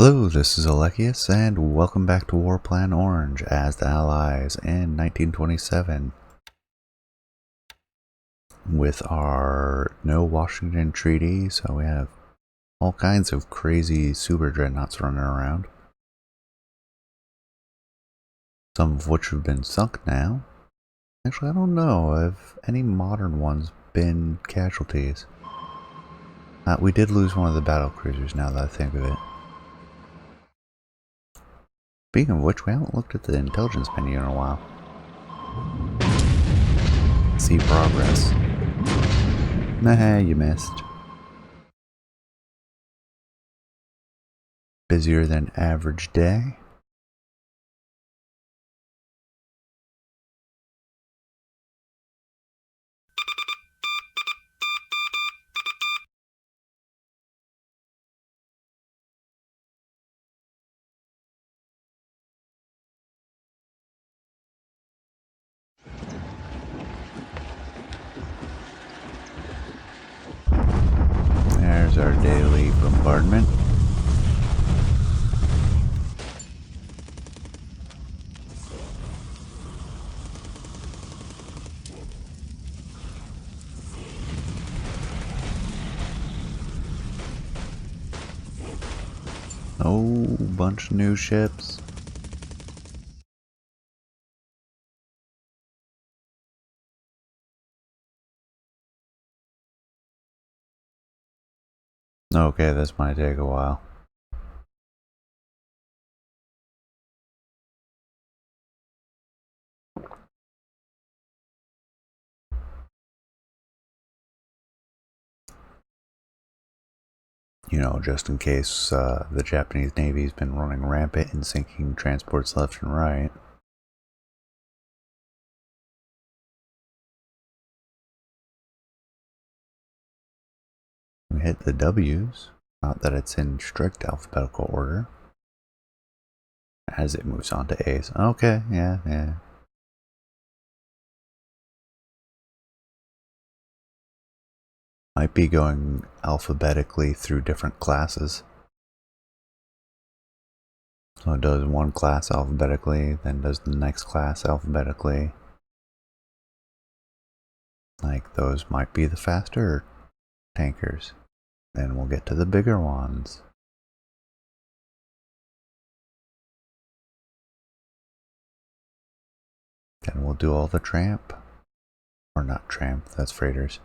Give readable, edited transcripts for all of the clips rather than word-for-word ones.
Hello, this is Alekius, and welcome back to Warplan Orange as the Allies in 1927 with our No Washington Treaty. So we have all kinds of crazy super dreadnoughts running around, some of which have been sunk now. Actually, I don't know, have any modern ones been casualties? We did lose one of the battle cruisers now that I think of it. Speaking of which, we haven't looked at the intelligence menu in a while. See progress. Nah, you missed. Busier than average day. There's our daily bombardment. Oh, bunch of new ships. Okay, this might take a while. You know, just in case the Japanese Navy's been running rampant and sinking transports left and right. We hit the W's. Not that it's in strict alphabetical order. As it moves on to A's. Okay, yeah. Might be going alphabetically through different classes. So it does one class alphabetically, then does the next class alphabetically. Like, those might be the faster tankers. Then we'll get to the bigger ones. Then we'll do all the tramp. Or not tramp, that's freighters.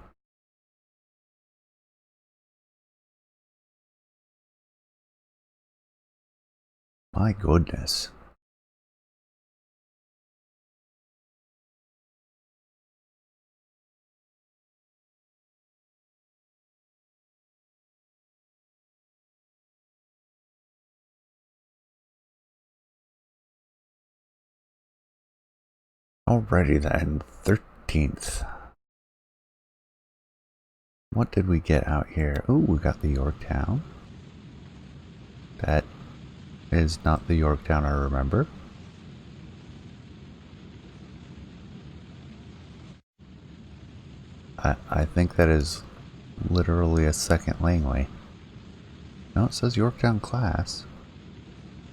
My goodness. Alrighty then, 13th. What did we get out here? Oh, we got the Yorktown. That is not the Yorktown I remember. I think that is literally a second Langley. No, it says Yorktown class.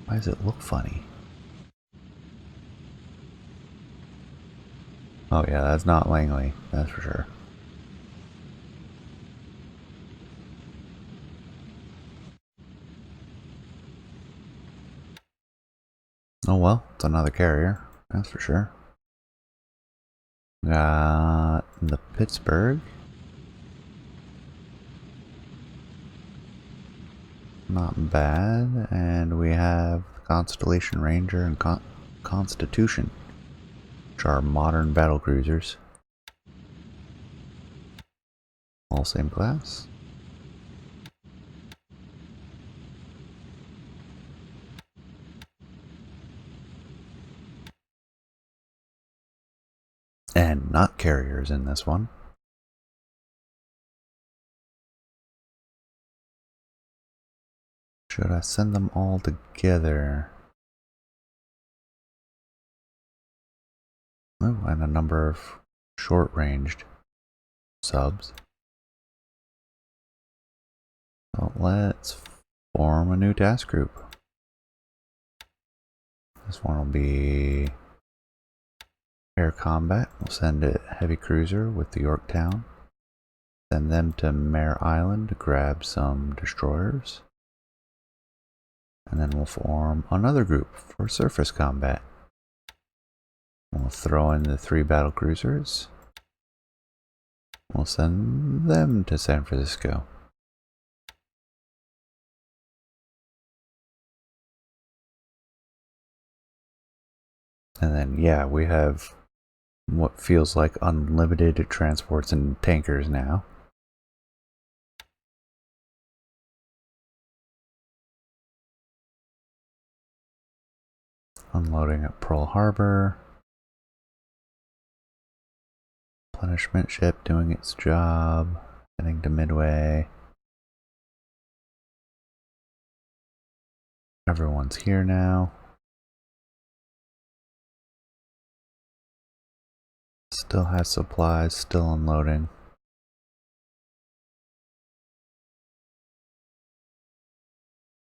Why does it look funny? Oh yeah, that's not Langley, that's for sure. Oh well, it's another carrier, that's for sure. Got the Pittsburgh. Not bad. And we have Constellation Ranger and Constitution, which are modern battle cruisers. All same class. And not carriers in this one. Should I send them all together? Oh, and a number of short-ranged subs. So let's form a new task group. This one will be air combat. We'll send a heavy cruiser with the Yorktown. Send them to Mare Island to grab some destroyers. And then we'll form another group for surface combat. We'll throw in the 3 battle cruisers. We'll send them to San Francisco. And then, yeah, we have what feels like unlimited transports and tankers now. Unloading at Pearl Harbor. Replenishment ship doing its job. Heading to Midway. Everyone's here now. Still has supplies, still unloading.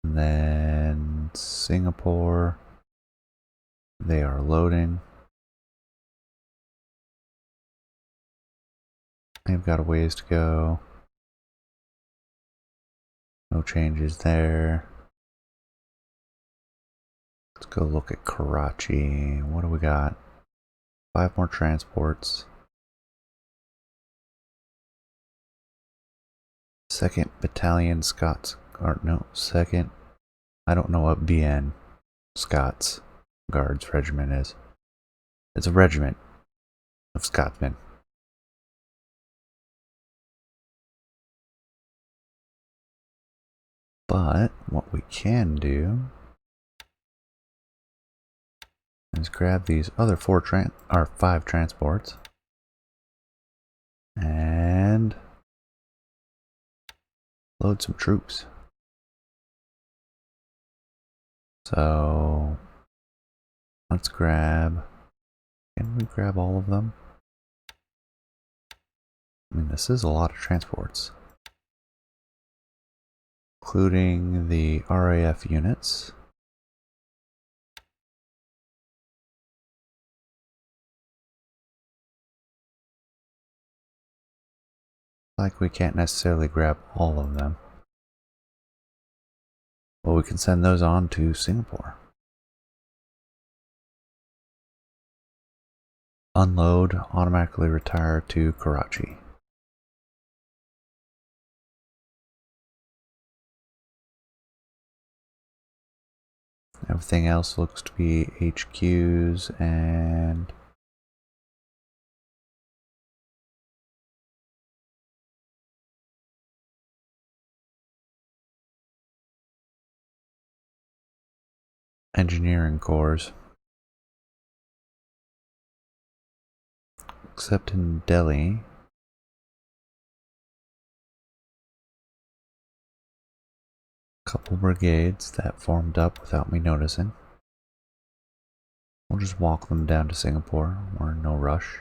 And then Singapore. They are loading. They've got a ways to go. No changes there. Let's go look at Karachi. What do we got? 5 more transports. 2nd Battalion Scots, or no, 2nd, I don't know what BN Scots Guards Regiment is. It's a regiment of Scotsmen. But what we can do is grab these other 5 transports and load some troops. So let's grab, can we grab all of them? I mean, this is a lot of transports, including the RAF units. Like we can't necessarily grab all of them. Well, we can send those on to Singapore. Unload, automatically retire to Karachi. Everything else looks to be HQs and engineering corps. Except in Delhi. Couple brigades that formed up without me noticing. We'll just walk them down to Singapore. We're in no rush.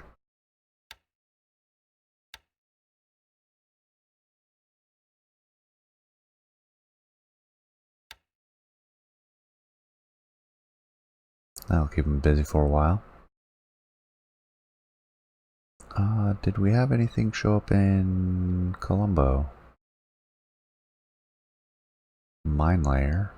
That'll keep them busy for a while. Did we have anything show up in Colombo? Mine layer.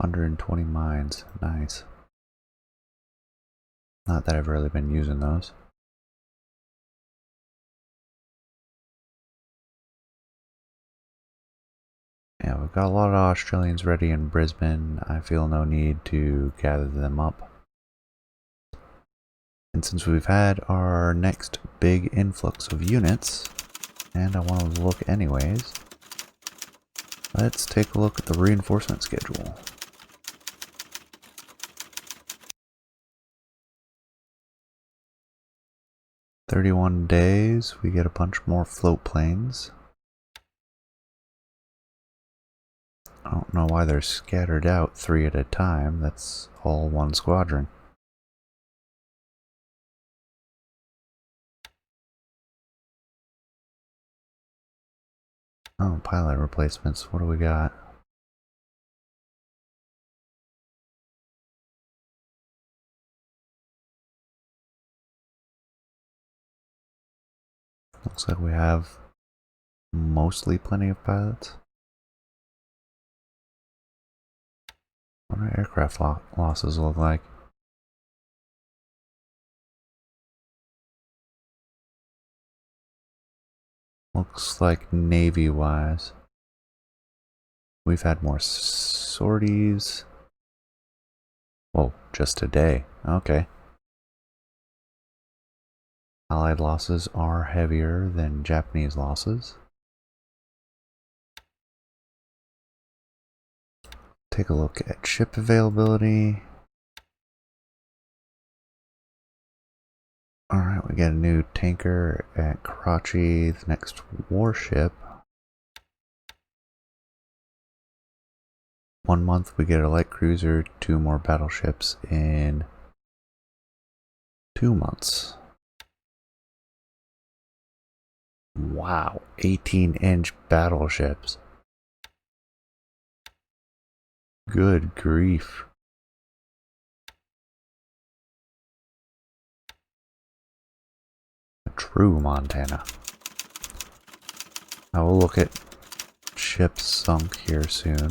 $120 mines. Nice. Not that I've really been using those. Yeah, we've got a lot of Australians ready in Brisbane. I feel no need to gather them up. And since we've had our next big influx of units, and I want to look anyways, let's take a look at the reinforcement schedule. "31 days, we get a bunch more float planes. I don't know why they're scattered out 3 at a time. That's all one squadron. Oh, pilot replacements. What do we got? Looks like we have mostly plenty of pilots. What do aircraft losses look like? Looks like Navy-wise, we've had more sorties. Oh, just today. Okay. Allied losses are heavier than Japanese losses. Take a look at ship availability. Alright, we got a new tanker at Karachi, the next warship. 1 month we get a light cruiser, 2 more battleships in 2 months. Wow, 18-inch battleships. Good grief. A true Montana. I will look at ships sunk here soon.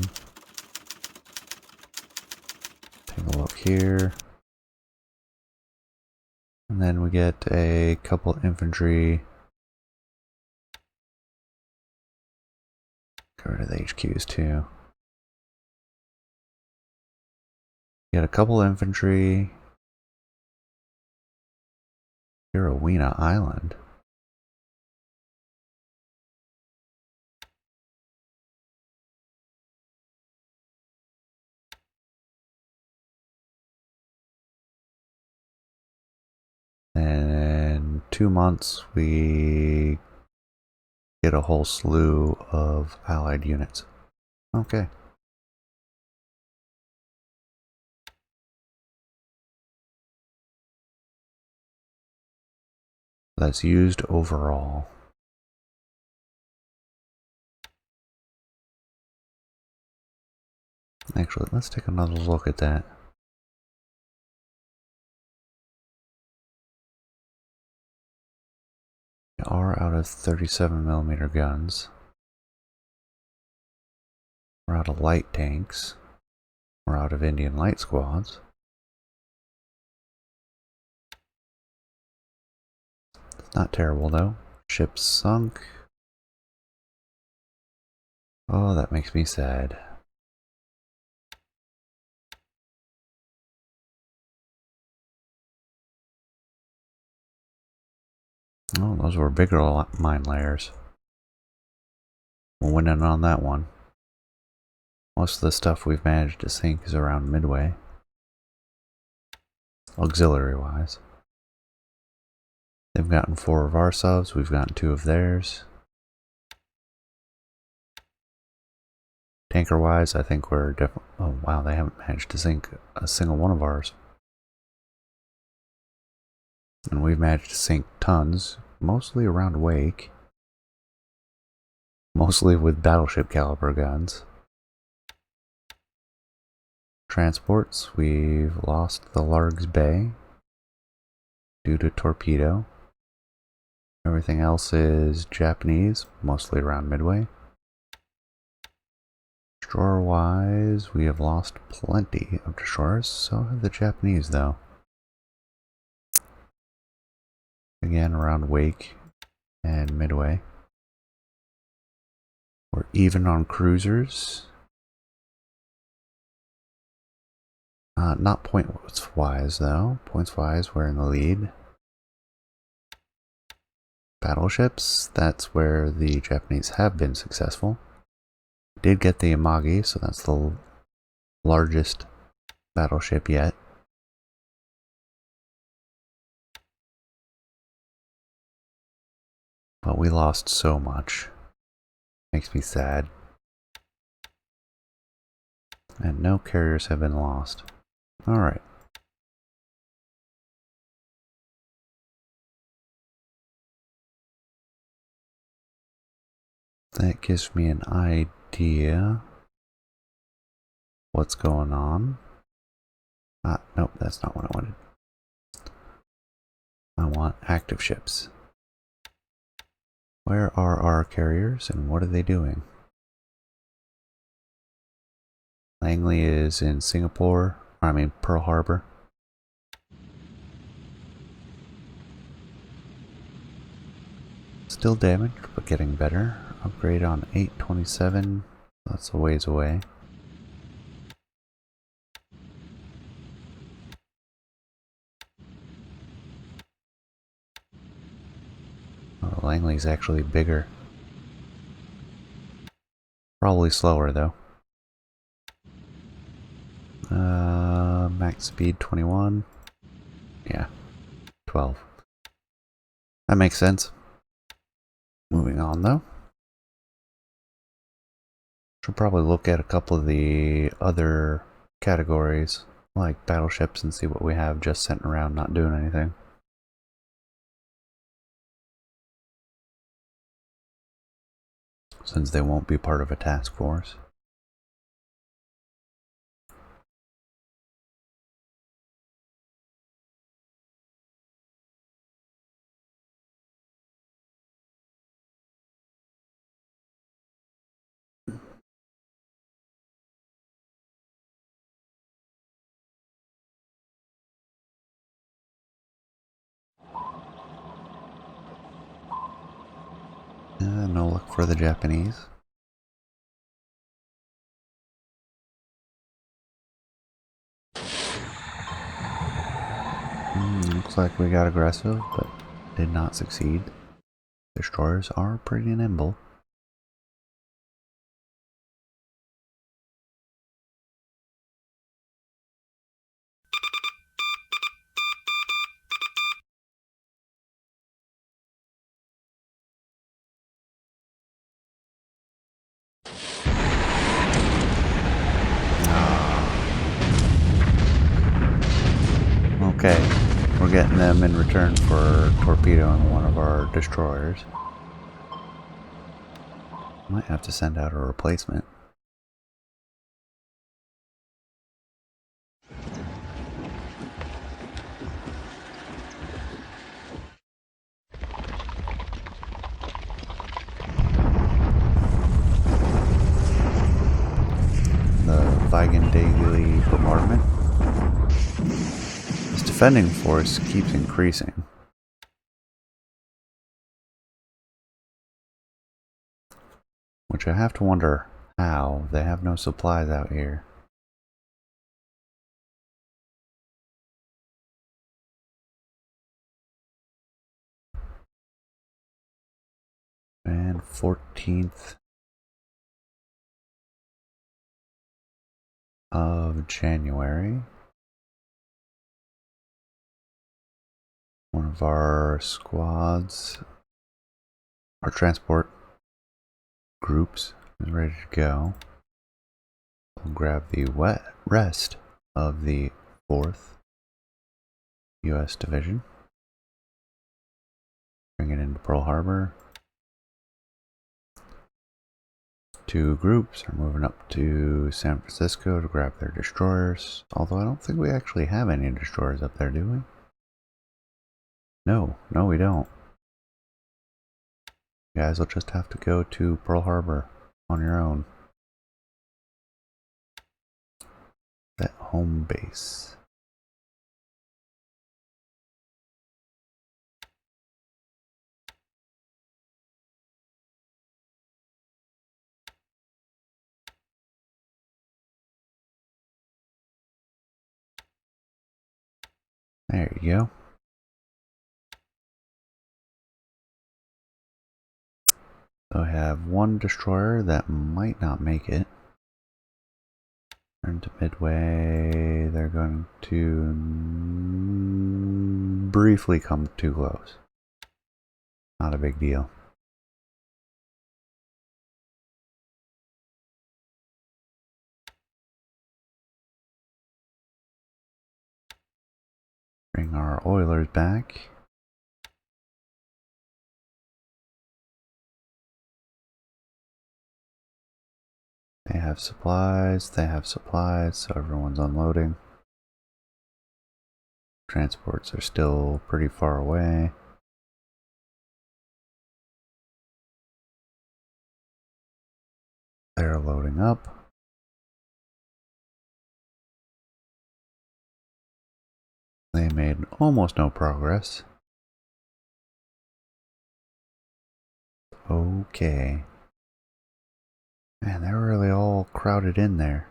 Take a look here. And then we get a couple infantry. Go to the HQs too. Get a couple infantry. Irowena Island. And in 2 months we get a whole slew of allied units. Okay. That's used overall. Actually, let's take another look at that. We are out of 37mm guns. We're out of light tanks. We're out of Indian light squads. It's not terrible though. Ships sunk. Oh, that makes me sad. Oh, those were bigger mine layers. We're winning on that one. Most of the stuff we've managed to sink is around Midway. Auxiliary wise. They've gotten 4 of our subs, we've gotten 2 of theirs. Tanker wise, I think we're definitely. Oh wow, they haven't managed to sink a single one of ours. And we've managed to sink tons, mostly around Wake. Mostly with battleship caliber guns. Transports, we've lost the Largs Bay due to torpedo. Everything else is Japanese, mostly around Midway. Destroyer wise, we have lost plenty of destroyers, so have the Japanese though. Again, around Wake and Midway. We're even on cruisers. Not points wise though. Points wise, we're in the lead. Battleships, that's where the Japanese have been successful. Did get the Imagi, so that's the largest battleship yet. But we lost so much. Makes me sad. And no carriers have been lost. Alright. That gives me an idea what's going on. Nope, that's not what I wanted. I want active ships. Where are our carriers and what are they doing? Langley is in Singapore, Pearl Harbor. Still damaged, but getting better. Upgrade on 827. That's a ways away. Oh, Langley's actually bigger. Probably slower though. Max speed 21. Yeah, 12. That makes sense. Moving on though. Should probably look at a couple of the other categories, like battleships, and see what we have just sitting around not doing anything. Since they won't be part of a task force. No luck for the Japanese. Looks like we got aggressive, but did not succeed. Destroyers are pretty nimble. Okay, we're getting them in return for torpedoing one of our destroyers. Might have to send out a replacement. The Vigan Daily Bombardment. This defending force keeps increasing. Which I have to wonder how. They have no supplies out here. And 14th of January. One of our squads, our transport groups is ready to go. We'll grab the rest of the 4th U.S. Division. Bring it into Pearl Harbor. 2 groups are moving up to San Francisco to grab their destroyers. Although I don't think we actually have any destroyers up there, do we? No, we don't. You guys will just have to go to Pearl Harbor on your own. That home base. There you go. So I have 1 destroyer that might not make it. Turn to Midway. They're going to briefly come too close. Not a big deal. Bring our oilers back. They have supplies, so everyone's unloading. Transports are still pretty far away. They're loading up. They made almost no progress. Okay. Man, they're really all crowded in there.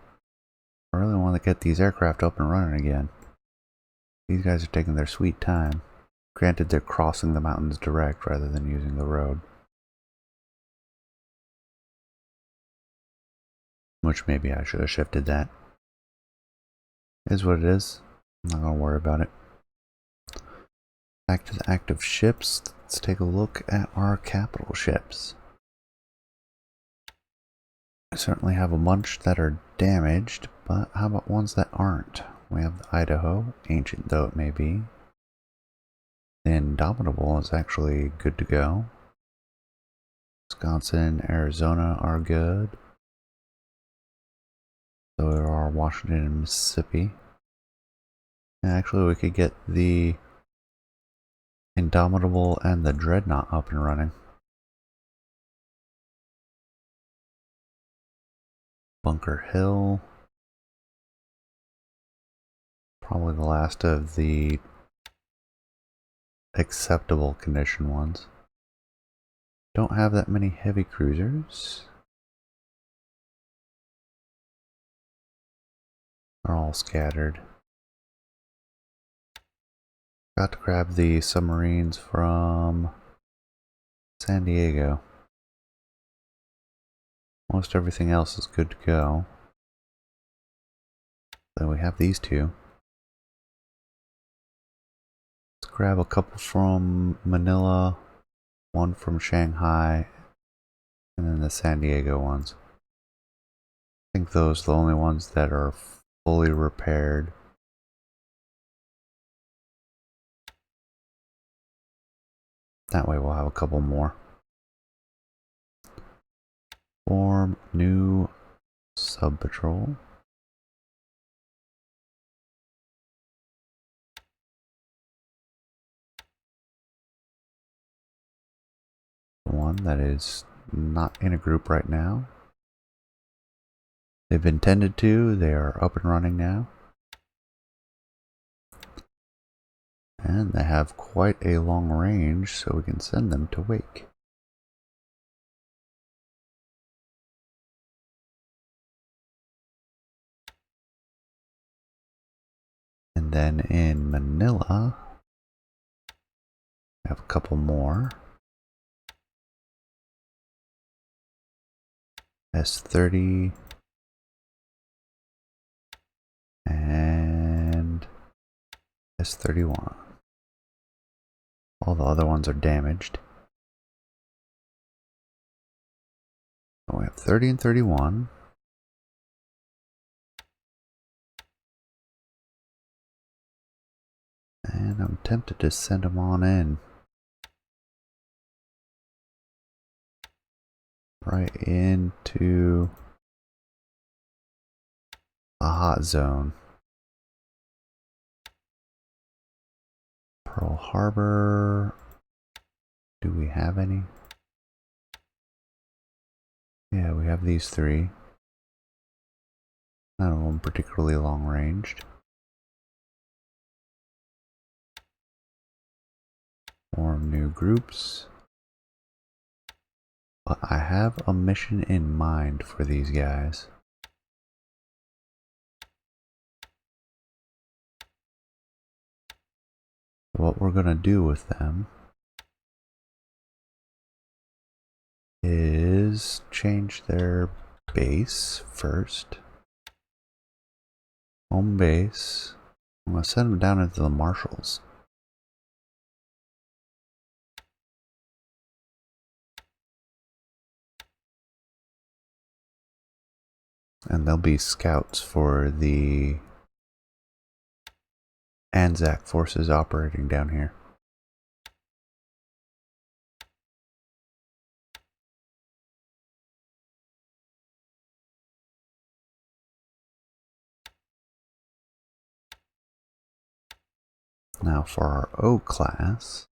I really want to get these aircraft up and running again. These guys are taking their sweet time. Granted, they're crossing the mountains direct rather than using the road. Which maybe I should have shifted that. Is what it is. I'm not going to worry about it. Back to the active ships. Let's take a look at our capital ships. I certainly have a bunch that are damaged, but how about ones that aren't? We have the Idaho, ancient though it may be. The Indomitable is actually good to go. Wisconsin, Arizona are good. So are Washington and Mississippi. And actually, we could get the Indomitable and the Dreadnought up and running. Bunker Hill. Probably the last of the acceptable condition ones. Don't have that many heavy cruisers. They're all scattered. Got to grab the submarines from San Diego. Most everything else is good to go. Then we have these two. Let's grab a couple from Manila, one from Shanghai, and then the San Diego ones. I think those are the only ones that are fully repaired. That way we'll have a couple more. Form new sub-patrol. One that is not in a group right now. They've been tended to, they are up and running now. And they have quite a long range, so we can send them to Wake. And then in Manila, we have a couple more. S-30 and S-31. All the other ones are damaged. So we have 30 and 31. And I'm tempted to send them on in. Right into a hot zone. Pearl Harbor. Do we have any? Yeah, we have these three. None of them particularly long ranged. Form new groups. But I have a mission in mind for these guys. What we're gonna do with them is change their base first. Home base. I'm gonna send them down into the Marshalls. And they'll be scouts for the Anzac forces operating down here. Now for our O class,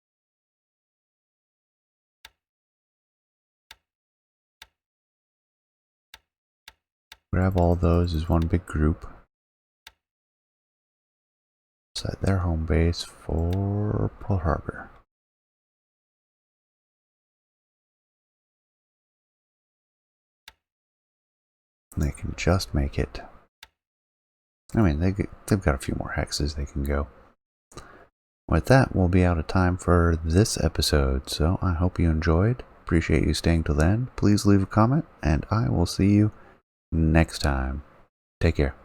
grab all those as one big group. Set their home base for Pearl Harbor. They can just make it. I mean, they've got a few more hexes they can go. With that, we'll be out of time for this episode, so I hope you enjoyed. Appreciate you staying till then. Please leave a comment, and I will see you next time. Take care.